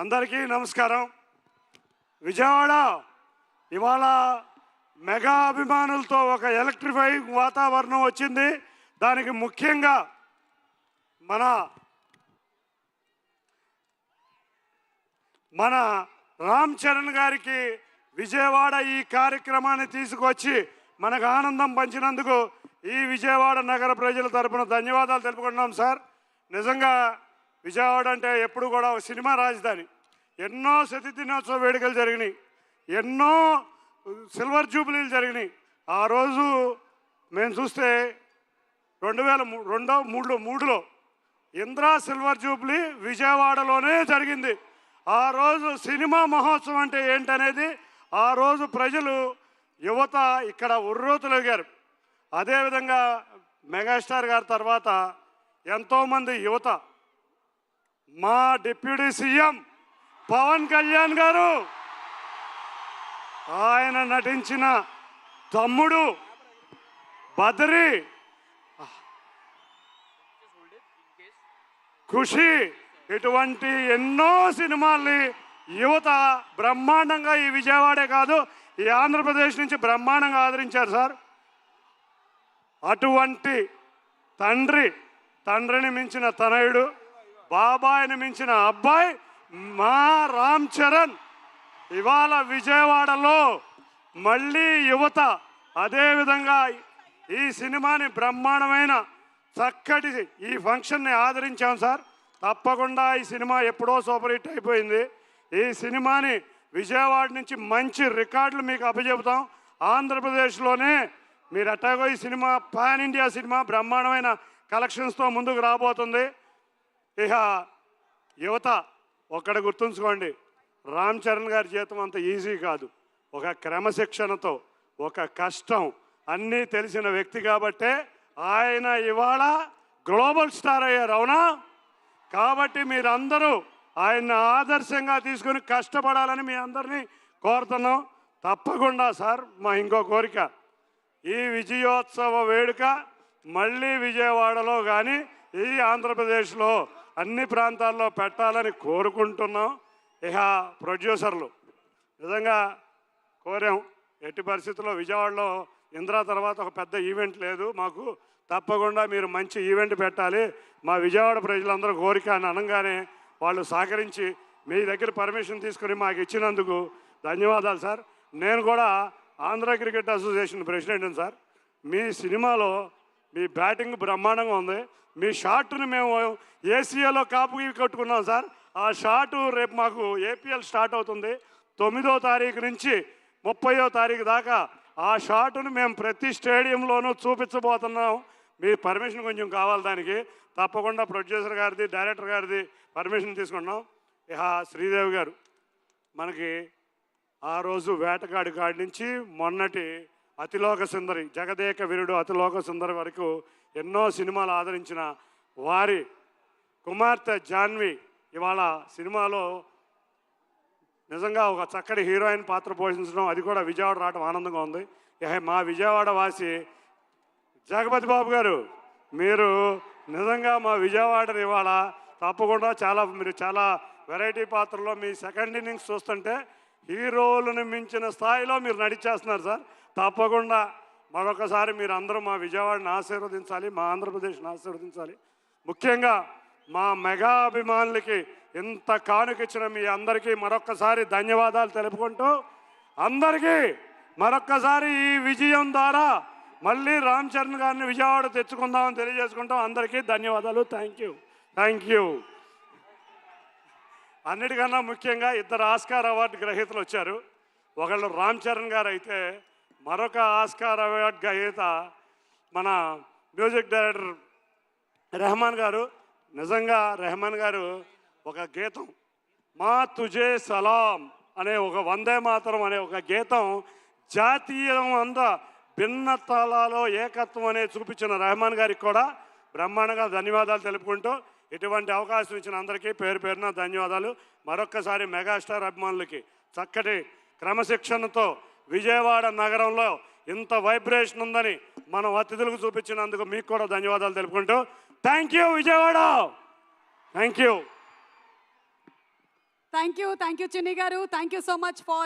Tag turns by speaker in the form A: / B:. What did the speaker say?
A: అందరికీ నమస్కారం. విజయవాడ ఇవాళ మెగా అభిమానులతో ఒక ఎలక్ట్రిఫైయింగ్ వాతావరణం వచ్చింది. దానికి ముఖ్యంగా మన రామ్ చరణ్ గారికి విజయవాడ ఈ కార్యక్రమాన్ని తీసుకొచ్చి మనకు ఆనందం పంచినందుకు ఈ విజయవాడ నగర ప్రజల తరపున ధన్యవాదాలు తెలుపుకుంటున్నాం సార్. నిజంగా విజయవాడ అంటే ఎప్పుడు కూడా ఒక సినిమా రాజధాని. ఎన్నో శత దినోత్సవ వేడుకలు జరిగినాయి, ఎన్నో సిల్వర్ జూబ్లీలు జరిగినాయి. ఆ రోజు మేము చూస్తే 2002-3లో ఇందిరా సిల్వర్ జూబ్లీ విజయవాడలోనే జరిగింది. ఆ రోజు సినిమా మహోత్సవం అంటే ఏంటనేది ఆ రోజు ప్రజలు యువత ఇక్కడ ఉర్రూతలగారు. అదేవిధంగా మెగాస్టార్ గారి తర్వాత ఎంతోమంది యువత, మా డిప్యూటీ సీఎం పవన్ కళ్యాణ్ గారు, ఆయన నటించిన తమ్ముడు, బద్రీ, ఖుషి, ఇటువంటి ఎన్నో సినిమాల్ని యువత బ్రహ్మాండంగా ఈ విజయవాడే కాదు ఈ ఆంధ్రప్రదేశ్ నుంచి బ్రహ్మాండంగా ఆదరించారు సార్. అటువంటి తండ్రిని మించిన తనయుడు, బాబాయిని మించిన అబ్బాయి మా రామ్ చరణ్ ఇవాళ విజయవాడలో మళ్ళీ యువత. అదేవిధంగా ఈ సినిమాని బ్రహ్మాండమైన చక్కటి ఈ ఫంక్షన్ని ఆదరించాం సార్. తప్పకుండా ఈ సినిమా ఎప్పుడో సూపర్ హిట్ అయిపోయింది. ఈ సినిమాని విజయవాడ నుంచి మంచి రికార్డులు మీకు అప్పచెబుతాం. ఆంధ్రప్రదేశ్లోనే మీరు అట్టాగో ఈ సినిమా పాన్ ఇండియా సినిమా బ్రహ్మాండమైన కలెక్షన్స్తో ముందుకు రాబోతుంది. ఇక యువత ఒక్కడ గుర్తుంచుకోండి, రామ్ చరణ్ గారి జీవితం అంత ఈజీ కాదు. ఒక క్రమశిక్షణతో, ఒక కష్టం అన్నీ తెలిసిన వ్యక్తి కాబట్టే ఆయన ఇవాళ గ్లోబల్ స్టార్ అయ్యారు, అవునా? కాబట్టి మీరందరూ ఆయన్ని ఆదర్శంగా తీసుకుని కష్టపడాలని మీ అందరినీ కోరుతున్నాం. తప్పకుండా సార్, మా ఇంకో కోరిక, ఈ విజయోత్సవ వేడుక మళ్ళీ విజయవాడలో కానీ ఈ ఆంధ్రప్రదేశ్లో అన్ని ప్రాంతాల్లో పెట్టాలని కోరుకుంటున్నాం. ఇక ప్రొడ్యూసర్లు నిజంగా కోరాం, ఎట్టి పరిస్థితుల్లో విజయవాడలో ఇందిరా తర్వాత ఒక పెద్ద ఈవెంట్ లేదు మాకు, తప్పకుండా మీరు మంచి ఈవెంట్ పెట్టాలి మా విజయవాడ ప్రజలందరూ కోరిక అని అనగానే వాళ్ళు సహకరించి మీ దగ్గర పర్మిషన్ తీసుకుని మాకు ఇచ్చినందుకు ధన్యవాదాలు సార్. నేను కూడా ఆంధ్ర క్రికెట్ అసోసియేషన్ ప్రెసిడెంట్ని సార్. మీ సినిమాలో మీ బ్యాటింగ్ బ్రహ్మాండంగా ఉంది. మీ షాట్ని మేము ఏసీఏలో కాపుకి కట్టుకున్నాం సార్. ఆ షాటు రేపు మాకు ఏపీఎల్ స్టార్ట్ అవుతుంది 9వ తారీఖు నుంచి 30వ తారీఖు దాకా. ఆ షాటును మేము ప్రతి స్టేడియంలోనూ చూపించబోతున్నాం. మీ పర్మిషన్ కొంచెం కావాలి దానికి. తప్పకుండా ప్రొడ్యూసర్ గారిది, డైరెక్టర్ గారిది పర్మిషన్ తీసుకున్నాం. ఇక శ్రీదేవి గారు మనకి ఆ రోజు వేటగాడి కాడి నుంచి మొన్నటి అతిలోక సుందరి, జగదేక వీరుడు అతిలోక సుందరి వరకు ఎన్నో సినిమాలు ఆదరించిన వారి కుమార్తె జాన్వి ఇవాళ సినిమాలో నిజంగా ఒక చక్కటి హీరోయిన్ పాత్ర పోషించడం, అది కూడా విజయవాడ రావడం ఆనందంగా ఉంది. మా విజయవాడ వాసి జగపతి బాబు గారు, మీరు నిజంగా మా విజయవాడని ఇవాళ తప్పకుండా మీరు చాలా వెరైటీ పాత్రలో మీ సెకండ్ ఇన్నింగ్స్ చూస్తుంటే హీరోలను మించిన స్థాయిలో మీరు నడిచేస్తున్నారు సార్. తప్పకుండా మరొకసారి మీరు అందరూ మా విజయవాడని ఆశీర్వదించాలి, మా ఆంధ్రప్రదేశ్ని ఆశీర్వదించాలి. ముఖ్యంగా మా మెగా అభిమానులకి ఇంత కానుకిచ్చిన మీ అందరికీ మరొక్కసారి ధన్యవాదాలు తెలుపుకుంటూ, అందరికీ మరొక్కసారి ఈ విజయం ద్వారా మళ్ళీ రామ్ చరణ్ గారిని విజయవాడ తెచ్చుకుందామని తెలియజేసుకుంటాం. అందరికీ ధన్యవాదాలు. Thank you. అన్నిటికన్నా ముఖ్యంగా 2 ఆస్కార్ అవార్డు గ్రహీతలు వచ్చారు. ఒకళ్ళు రామ్ చరణ్ గారు అయితే మరొక ఆస్కార్ అవార్డు గ్రహీత మన మ్యూజిక్ డైరెక్టర్ రెహమాన్ గారు. నిజంగా రెహమాన్ గారు ఒక గీతం, మా తుజే సలాం అనే ఒక వందే మాతరం అనే ఒక గీతం జాతీయం అంతా భిన్నతలలో ఏకత్వం అనేది చూపించిన రెహమాన్ గారికి కూడా బ్రహ్మాండంగా ధన్యవాదాలు తెలుపుకుంటూ, ఇటువంటి అవకాశం ఇచ్చిన అందరికీ పేరు పేరున ధన్యవాదాలు. మరొక్కసారి మెగాస్టార్ అభిమానులకి చక్కటి క్రమశిక్షణతో విజయవాడ నగరంలో ఇంత వైబ్రేషన్ ఉందని మనం అతిథులకు చూపించినందుకు మీకు కూడా ధన్యవాదాలు తెలుపుకుంటూ, thank you Vijayawada, thank you.
B: Thank you చిన్ని గారు. Thank you so much for